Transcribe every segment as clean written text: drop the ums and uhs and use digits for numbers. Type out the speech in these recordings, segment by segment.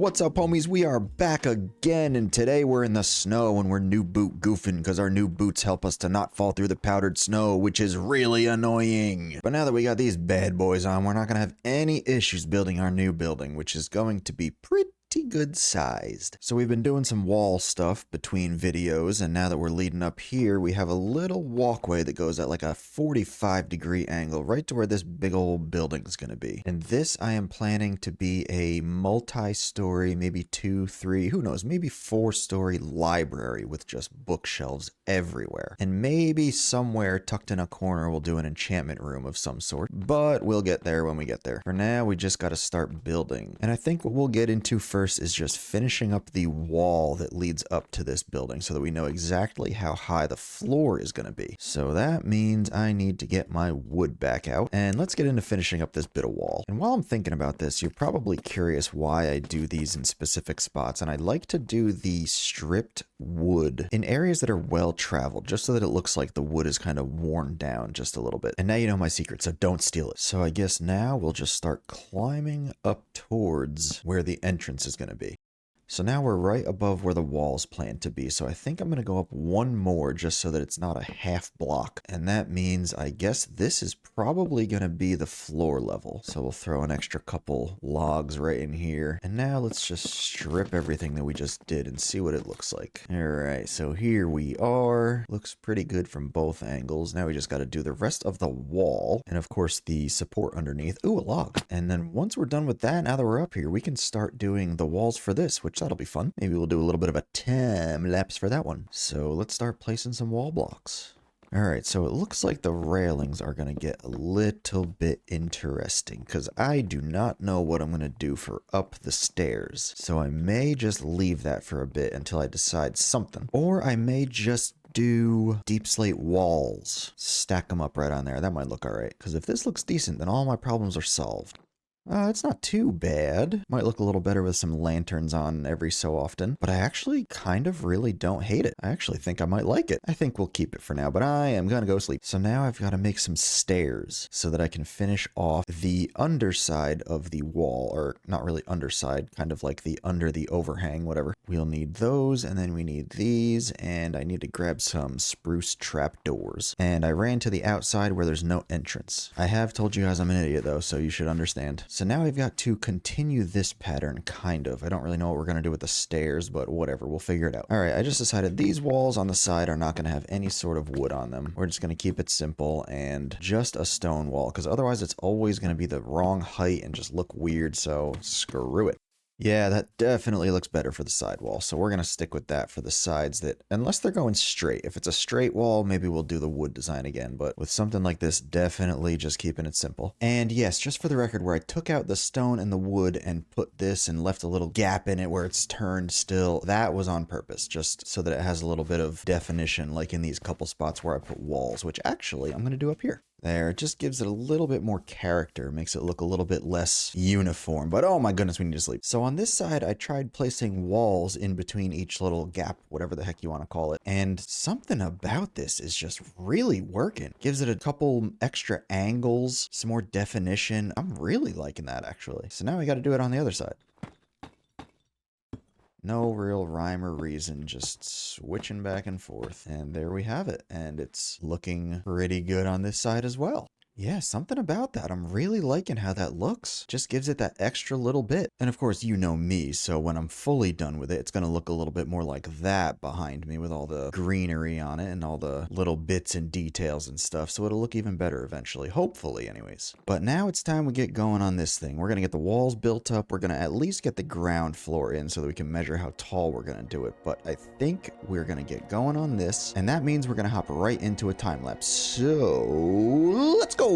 What's up, homies? We are back again, and today we're in the snow and we're new boot goofing because our new boots help us to not fall through the powdered snow, which is really annoying. But now that we got these bad boys on, we're not going to have any issues building our new building, which is going to be pretty good sized. So we've been doing some wall stuff between videos, and now that we're leading up here, we have a little walkway that goes at like a 45-degree angle right to where this big old building is going to be. And this I am planning to be a multi-story, maybe 2, 3, who knows, maybe 4-story library with just bookshelves everywhere. And maybe somewhere tucked in a corner we'll do an enchantment room of some sort, but we'll get there when we get there. For now, we just got to start building. And I think what we'll get into first is just finishing up the wall that leads up to this building so that we know exactly how high the floor is going to be. So that means I need to get my wood back out, and let's get into finishing up this bit of wall. And while I'm thinking about this, you're probably curious why I do these in specific spots, and I like to do the stripped wood in areas that are well traveled, just so that it looks like the wood is kind of worn down just a little bit. And now you know my secret, so don't steal it. So I guess now we'll just start climbing up towards where the entrance is going to be. So now we're right above where the walls plan to be. So I think I'm going to go up one more just so that it's not a half block. And that means I guess this is probably going to be the floor level. So we'll throw an extra couple logs right in here. And now let's just strip everything that we just did and see what it looks like. All right, so here we are. Looks pretty good from both angles. Now we just got to do the rest of the wall. And of course the support underneath. Ooh, a log. And then once we're done with that, now that we're up here, we can start doing the walls for this, which that'll be fun. Maybe we'll do a little bit of a time lapse for that one. So let's start placing some wall blocks. All right, so it looks like the railings are going to get a little bit interesting because I do not know what I'm going to do for up the stairs. So I may just leave that for a bit until I decide something. Or I may just do deep slate walls. Stack them up right on there. That might look all right. Because if this looks decent, then all my problems are solved. It's not too bad. Might look a little better with some lanterns on every so often, but I actually kind of really don't hate it. I actually think I might like it. I think we'll keep it for now, but I am gonna go sleep. So now I've got to make some stairs so that I can finish off the underside of the wall, or not really underside, kind of like the under the overhang, whatever. We'll need those, and then we need these, and I need to grab some spruce trapdoors. And I ran to the outside where there's no entrance. I have told you guys I'm an idiot though, so you should understand. So now we've got to continue this pattern, kind of. I don't really know what we're going to do with the stairs, but whatever, we'll figure it out. All right, I just decided these walls on the side are not going to have any sort of wood on them. We're just going to keep it simple and just a stone wall, because otherwise it's always going to be the wrong height and just look weird, so screw it. Yeah, that definitely looks better for the side wall. So we're going to stick with that for the sides that, unless they're going straight. If it's a straight wall, maybe we'll do the wood design again. But with something like this, definitely just keeping it simple. And yes, just for the record, where I took out the stone and the wood and put this and left a little gap in it where it's turned still, that was on purpose, just so that it has a little bit of definition, like in these couple spots where I put walls, which actually I'm going to do up here. There, it just gives it a little bit more character, makes it look a little bit less uniform, but oh my goodness, we need to sleep. So on this side, I tried placing walls in between each little gap, whatever the heck you want to call it, and something about this is just really working. Gives it a couple extra angles, some more definition. I'm really liking that, actually. So now we got to do it on the other side. No real rhyme or reason, just switching back and forth. And there we have it. And it's looking pretty good on this side as well. Yeah, something about that. I'm really liking how that looks. Just gives it that extra little bit. And of course, you know me, so when I'm fully done with it, it's going to look a little bit more like that behind me with all the greenery on it and all the little bits and details and stuff. So it'll look even better eventually, hopefully anyways. But now it's time we get going on this thing. We're going to get the walls built up. We're going to at least get the ground floor in so that we can measure how tall we're going to do it. But I think we're going to get going on this. And that means we're going to hop right into a time lapse. So let's go.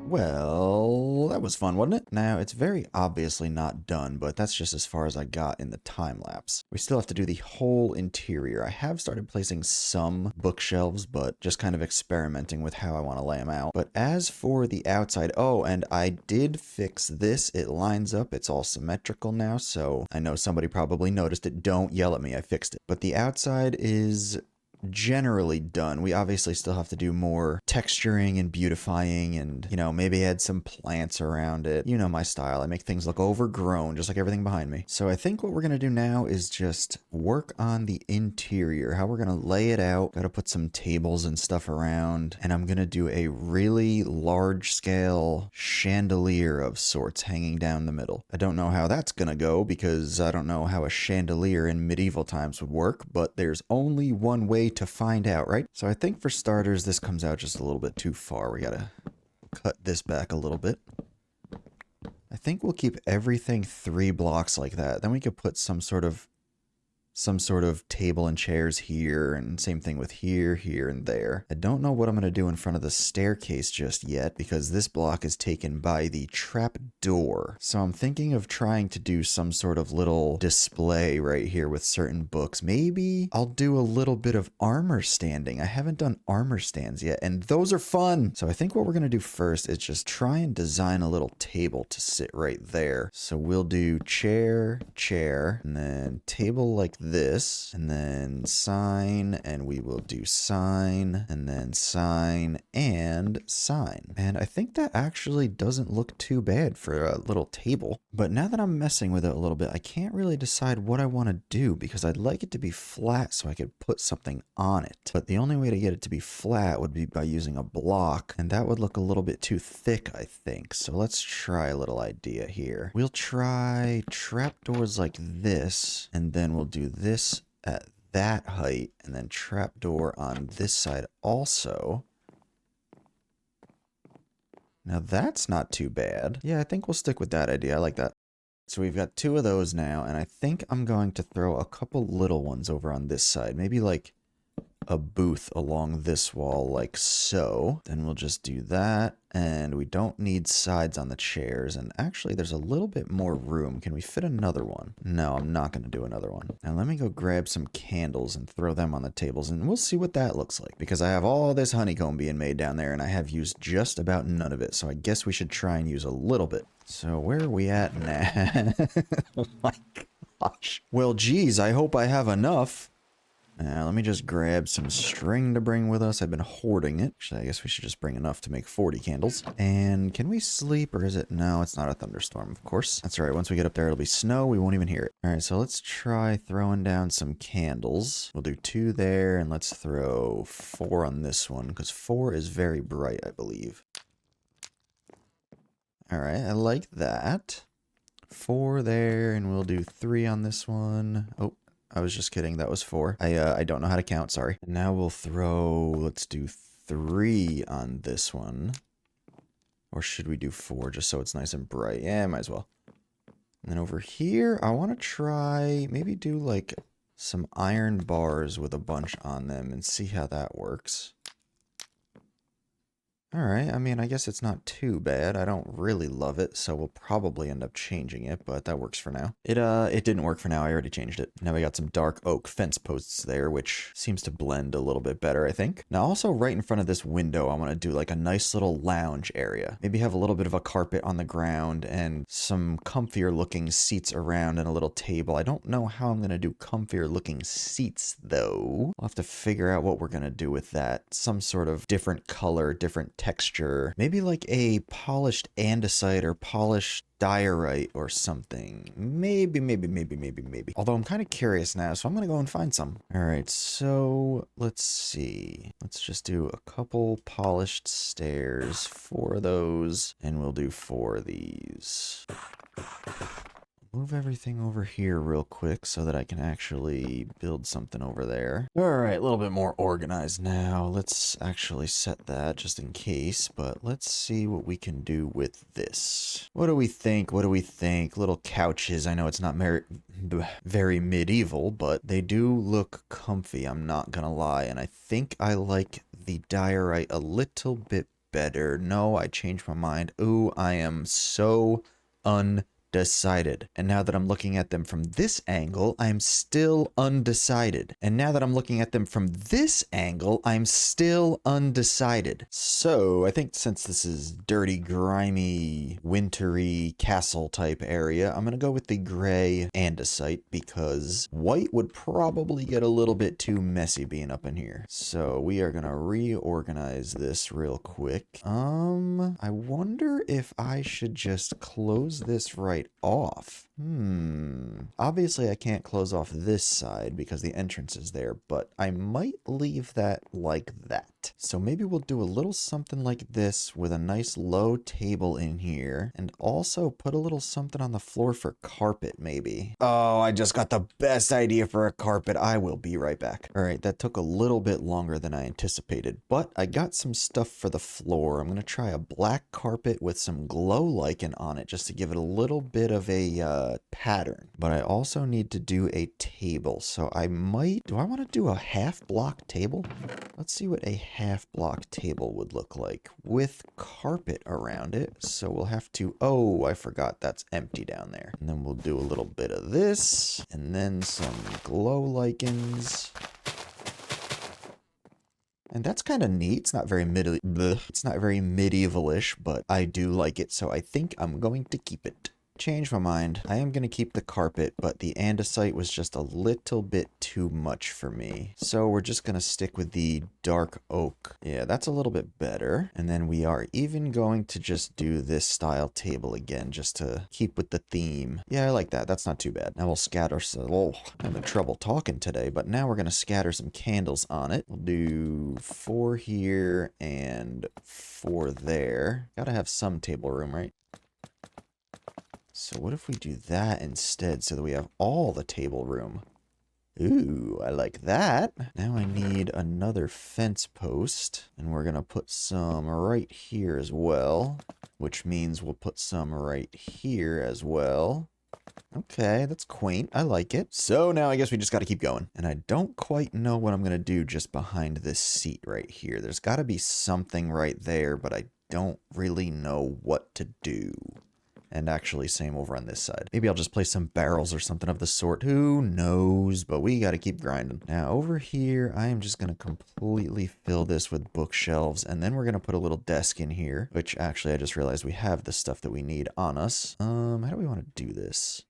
Well, that was fun, wasn't it? Now, it's very obviously not done, but that's just as far as I got in the time lapse. We still have to do the whole interior. I have started placing some bookshelves, but just kind of experimenting with how I want to lay them out. But as for the outside, oh, and I did fix this. It lines up. It's all symmetrical now, so I know somebody probably noticed it. Don't yell at me. I fixed it. But the outside is generally done. We obviously still have to do more texturing and beautifying and, you know, maybe add some plants around it. You know my style. I make things look overgrown, just like everything behind me. So I think what we're going to do now is just work on the interior, how we're going to lay it out. Got to put some tables and stuff around, and I'm going to do a really large scale chandelier of sorts hanging down the middle. I don't know how that's going to go because I don't know how a chandelier in medieval times would work, but there's only one way to find out, right? So I think for starters, this comes out just a little bit too far. We gotta cut this back a little bit. I think we'll keep everything 3 blocks like that. Then we could put some sort of table and chairs here, and same thing with here, here, and there. I don't know what I'm going to do in front of the staircase just yet, because this block is taken by the trap door. So I'm thinking of trying to do some sort of little display right here with certain books. Maybe I'll do a little bit of armor standing. I haven't done armor stands yet, and those are fun. So I think what we're going to do first is just try and design a little table to sit right there. So we'll do chair, chair, and then table like this, and then sign, and we will do sign, and then sign, and sign. And I think that actually doesn't look too bad for a little table. But now that I'm messing with it a little bit, I can't really decide what I want to do, because I'd like it to be flat so I could put something on it. But the only way to get it to be flat would be by using a block, and that would look a little bit too thick, I think. So let's try a little idea here. We'll try trapdoors like this, and then we'll do this at that height, and then trapdoor on this side also. Now that's not too bad. Yeah, I think we'll stick with that idea. I like that. So we've got 2 of those now, and I think I'm going to throw a couple little ones over on this side. Maybe like a booth along this wall like so. Then we'll just do that, and we don't need sides on the chairs, and actually there's a little bit more room. Can we fit another one? No, I'm not going to do another one. Now let me go grab some candles and throw them on the tables, and we'll see what that looks like, because I have all this honeycomb being made down there and I have used just about none of it, so I guess we should try and use a little bit. So where are we at now? Oh my gosh. Well, geez, I hope I have enough. Now, let me just grab some string to bring with us. I've been hoarding it. Actually, I guess we should just bring enough to make 40 candles. And can we sleep, or is it? No, it's not a thunderstorm, of course. That's all right. Once we get up there, it'll be snow. We won't even hear it. All right, so let's try throwing down some candles. We'll do 2 there, and let's throw 4 on this one, because 4 is very bright, I believe. All right, I like that. 4 there, and we'll do 3 on this one. Oh. I was just kidding. That was 4. I don't know how to count. Sorry. And now we'll throw, let's do 3 on this one. Or should we do 4 just so it's nice and bright? Yeah, might as well. And then over here, I want to try, maybe do like some iron bars with a bunch on them and see how that works. Alright, I mean, I guess it's not too bad. I don't really love it, so we'll probably end up changing it, but that works for now. It didn't work for now. I already changed it. Now we got some dark oak fence posts there, which seems to blend a little bit better, I think. Now, also right in front of this window, I want to do like a nice little lounge area. Maybe have a little bit of a carpet on the ground and some comfier looking seats around and a little table. I don't know how I'm going to do comfier looking seats, though. We'll have to figure out what we're going to do with that. Some sort of different color, different texture, maybe like a polished andesite or polished diorite or something. Maybe. Although I'm kind of curious now, so I'm gonna go and find some. All right, so let's see. Let's just do a couple polished stairs, 4 of those, and we'll do 4 of these. Move everything over here real quick so that I can actually build something over there. All right, a little bit more organized now. Let's actually set that just in case, but let's see what we can do with this. What do we think? Little couches. I know it's not very medieval, but they do look comfy, I'm not gonna lie, and I think I like the diorite a little bit better. No, I changed my mind. Ooh, I am so undecided. And now that I'm looking at them from this angle, I'm still undecided. And now that I'm looking at them from this angle, I'm still undecided. So I think since this is dirty, grimy, wintry castle type area, I'm gonna go with the gray andesite because white would probably get a little bit too messy being up in here. So we are gonna reorganize this real quick. I wonder if I should just close this right off. Obviously I can't close off this side because the entrance is there, but I might leave that like that. So maybe we'll do a little something like this with a nice low table in here and also put a little something on the floor for carpet maybe. Oh, I just got the best idea for a carpet. I will be right back. All right, that took a little bit longer than I anticipated, but I got some stuff for the floor. I'm going to try a black carpet with some glow lichen on it just to give it a little bit of a pattern. But I also need to do a table. So I might, do I want to do a half block table? Let's see what a half block table would look like with carpet around it. So we'll have to, oh, I forgot that's empty down there. And then we'll do a little bit of this and then some glow lichens. And that's kind of neat. It's not very it's not very medievalish, but I do like it. So I think I'm going to keep it. Change my mind. I am going to keep the carpet, but the andesite was just a little bit too much for me. So we're just going to stick with the dark oak. Yeah, that's a little bit better. And then we are even going to just do this style table again, just to keep with the theme. Yeah, I like that. That's not too bad. Now we'll scatter some, oh, I'm having trouble talking today, but now we're going to scatter some candles on it. We'll do 4 here and 4 there. Gotta have some table room, right? So what if we do that instead so that we have all the table room? Ooh, I like that. Now I need another fence post, and we're going to put some right here as well, which means we'll put some right here as well. Okay, that's quaint. I like it. So now I guess we just got to keep going. And I don't quite know what I'm going to do just behind this seat right here. There's got to be something right there, but I don't really know what to do. And actually, same over on this side. Maybe I'll just place some barrels or something of the sort. Who knows? But we got to keep grinding. Now, over here, I am just going to completely fill this with bookshelves. And then we're going to put a little desk in here, which actually I just realized we have the stuff that we need on us. How do we want to do this?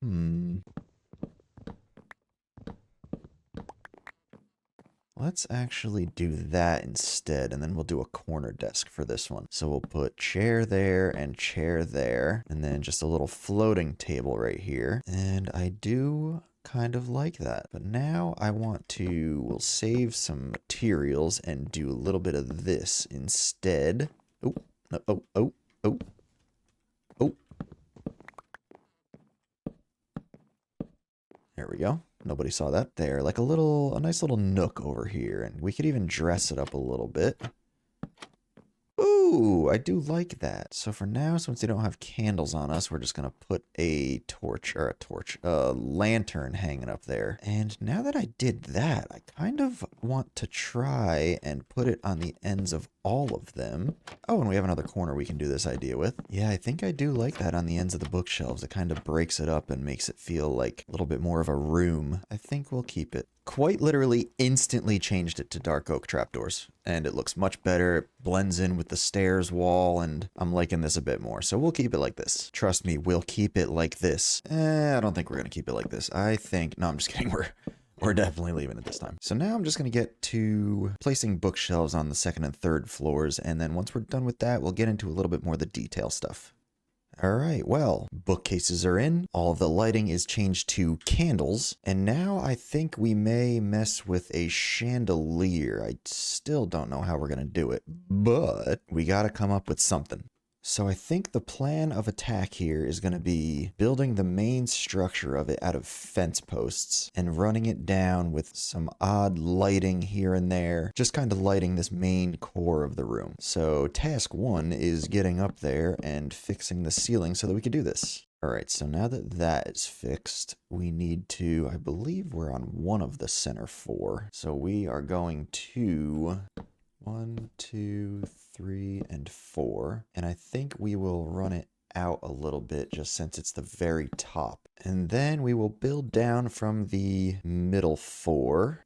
Let's actually do that instead, and then we'll do a corner desk for this one. So we'll put chair there, and then just a little floating table right here. And I do kind of like that. But now I want to, we'll save some materials and do a little bit of this instead. Oh. There we go. Nobody saw that there. Like a nice little nook over here. And we could even dress it up a little bit. Ooh, I do like that. So for now, since we don't have candles on us, we're just going to put a lantern hanging up there. And now that I did that, I kind of want to try and put it on the ends of all of them. Oh, and we have another corner we can do this idea with. Yeah, I think I do like that on the ends of the bookshelves. It kind of breaks it up and makes it feel like a little bit more of a room. I think we'll keep it. Quite literally instantly changed it to dark oak trapdoors, and it looks much better. It blends in with the stairs wall, and I'm liking this a bit more. So we'll keep it like this. Trust me, we'll keep it like this. I don't think we're going to keep it like this. I think, no, I'm just kidding. We're definitely leaving it this time. So now I'm just going to get to placing bookshelves on the 2nd and 3rd floors, and then once we're done with that, we'll get into a little bit more of the detail stuff. All right, well, bookcases are in, all of the lighting is changed to candles, and now I think we may mess with a chandelier. I still don't know how we're going to do it, but we got to come up with something. So I think the plan of attack here is going to be building the main structure of it out of fence posts and running it down with some odd lighting here and there, just kind of lighting this main core of the room. So task 1 is getting up there and fixing the ceiling so that we can do this. All right, so now that that is fixed, we need to, I believe we're on one of the center 4. So we are going to 1, 2, 3, and 4. And I think we will run it out a little bit just since it's the very top. And then we will build down from the middle 4,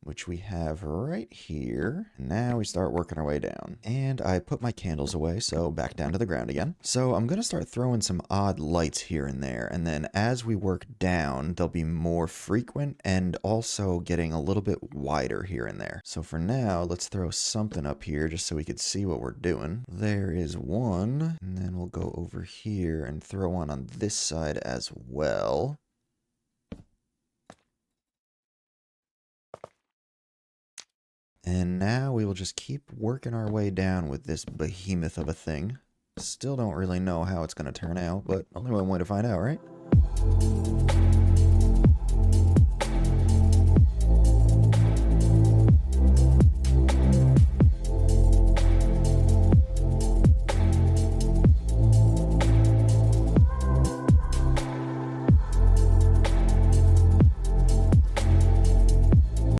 which we have right here. And now we start working our way down. And I put my candles away, so back down to the ground again. So I'm going to start throwing some odd lights here and there. And then as we work down, they'll be more frequent and also getting a little bit wider here and there. So for now, let's throw something up here just so we could see what we're doing. There is one. And then we'll go over here and throw one on this side as well. And now we will just keep working our way down with this behemoth of a thing. Still don't really know how it's going to turn out, but only one way to find out, right?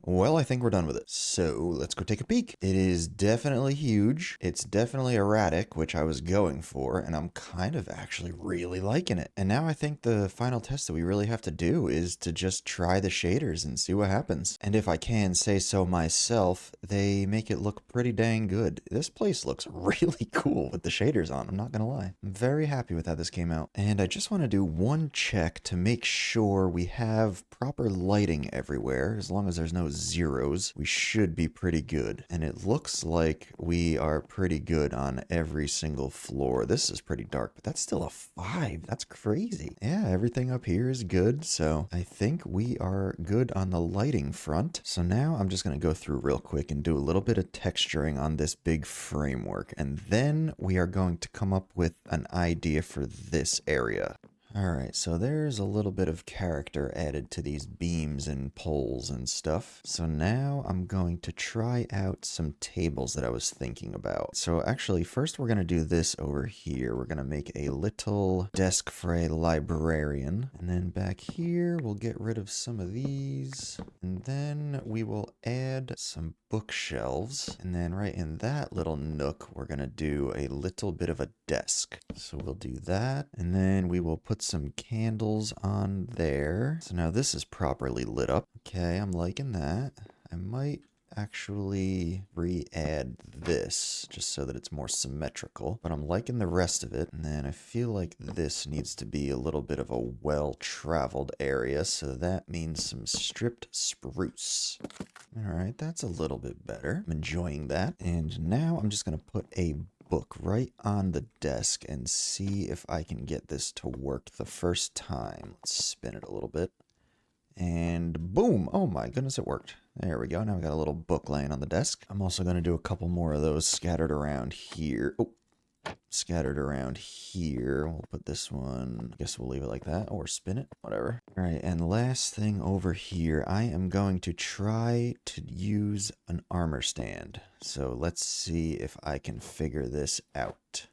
Well, I think we're done with it. So let's go take a peek. It is definitely huge. It's definitely erratic, which I was going for, and I'm kind of actually really liking it. And now I think the final test that we really have to do is to just try the shaders and see what happens. And if I can say so myself, they make it look pretty dang good. This place looks really cool with the shaders on, I'm not gonna lie. I'm very happy with how this came out. And I just want to do one check to make sure we have proper lighting everywhere. As long as there's no zeros, we should be pretty good. And it looks like we are pretty good on every single floor. This is pretty dark, but that's still a 5. That's crazy. Yeah, everything up here is good. So I think we are good on the lighting front. So now I'm just going to go through real quick and do a little bit of texturing on this big framework. And then we are going to come up with an idea for this area. Alright, so there's a little bit of character added to these beams and poles and stuff. So now I'm going to try out some tables that I was thinking about. So actually, first we're going to do this over here. We're going to make a little desk for a librarian. And then back here, we'll get rid of some of these. And then we will add some bookshelves. And then right in that little nook, we're going to do a little bit of a desk. So we'll do that. And then we will put some candles on there. So now this is properly lit up. Okay, I'm liking that. I might actually re-add this just so that it's more symmetrical, but I'm liking the rest of it. And then I feel like this needs to be a little bit of a well-traveled area, so that means some stripped spruce. All right, that's a little bit better. I'm enjoying that. And now I'm just going to put a book right on the desk and see if I can get this to work the first time. Let's spin it a little bit. And boom! Oh my goodness, it worked. There we go. Now we got a little book laying on the desk. I'm also going to do a couple more of those scattered around here. Oh, scattered around here. We'll put this one, I guess we'll leave it like that, or spin it, whatever. All right, and last thing over here, I am going to try to use an armor stand. So let's see if I can figure this out.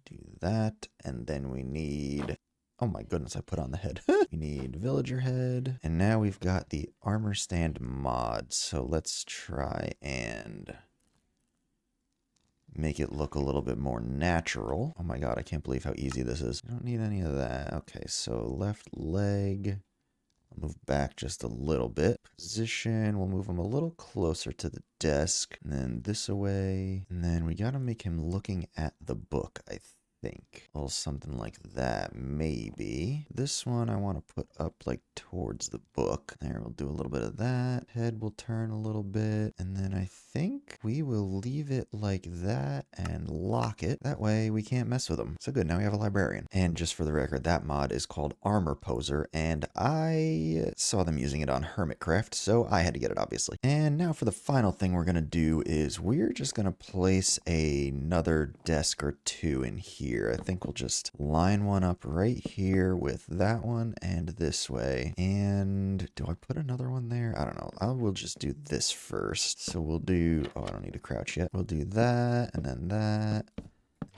Do that, and then we need... Oh my goodness, I put on the head. We need villager head. And now we've got the armor stand mod. So let's try and make it look a little bit more natural. Oh my god, I can't believe how easy this is. I don't need any of that. Okay, so left leg. I'll move back just a little bit. Position, we'll move him a little closer to the desk. And then this away. And then we gotta make him looking at the book, I think. A little something like that, maybe. This one I want to put up like towards the book. There, we'll do a little bit of that. Head will turn a little bit. And then I think we will leave it like that and lock it. That way we can't mess with them. So good, now we have a librarian. And just for the record, that mod is called Armor Poser. And I saw them using it on Hermitcraft, so I had to get it, obviously. And now for the final thing we're going to do is we're just going to place another desk or two in here. I think we'll just line one up right here with that one and this way. And do I put another one there? I don't know. I will just do this first. So we'll do, oh, I don't need to crouch yet. We'll do that and then that.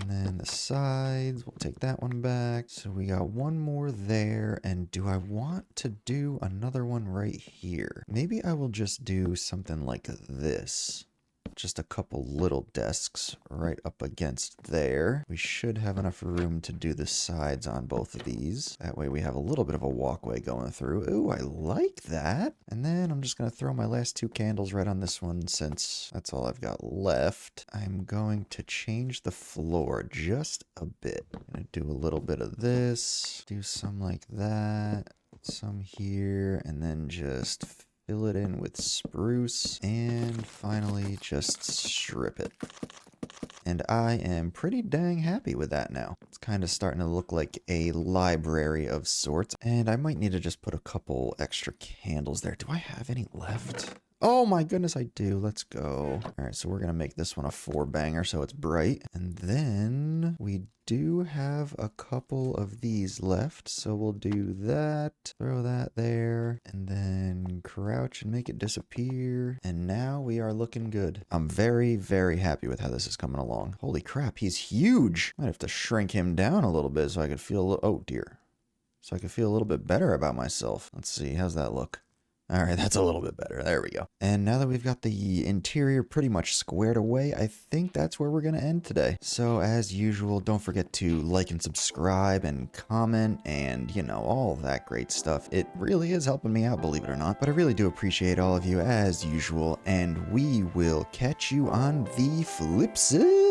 And then the sides, we'll take that one back. So we got one more there. And do I want to do another one right here? Maybe I will just do something like this. just a couple little desks right up against there. We should have enough room to do the sides on both of these. That way we have a little bit of a walkway going through. Ooh, I like that. And then I'm just going to throw my last 2 candles right on this one since that's all I've got left. I'm going to change the floor just a bit. I'm going to do a little bit of this, do some like that, some here, and then just fill it in with spruce, and finally just strip it. And I am pretty dang happy with that now. It's kind of starting to look like a library of sorts, and I might need to just put a couple extra candles there. Do I have any left? Oh my goodness, I do. Let's go. All right, so we're going to make this one a 4-banger so it's bright. And then we do have a couple of these left, so we'll do that. Throw that there, and then crouch and make it disappear. And now we are looking good. I'm very, very happy with how this is coming along. Holy crap, he's huge. Might have to shrink him down a little bit so I could feel a little... Oh, dear. So I could feel a little bit better about myself. Let's see, how's that look? All right, that's a little bit better. There we go. And now that we've got the interior pretty much squared away, I think that's where we're going to end today. So as usual, don't forget to like and subscribe and comment and, you know, all that great stuff. It really is helping me out, believe it or not. But I really do appreciate all of you as usual, and we will catch you on the flip side.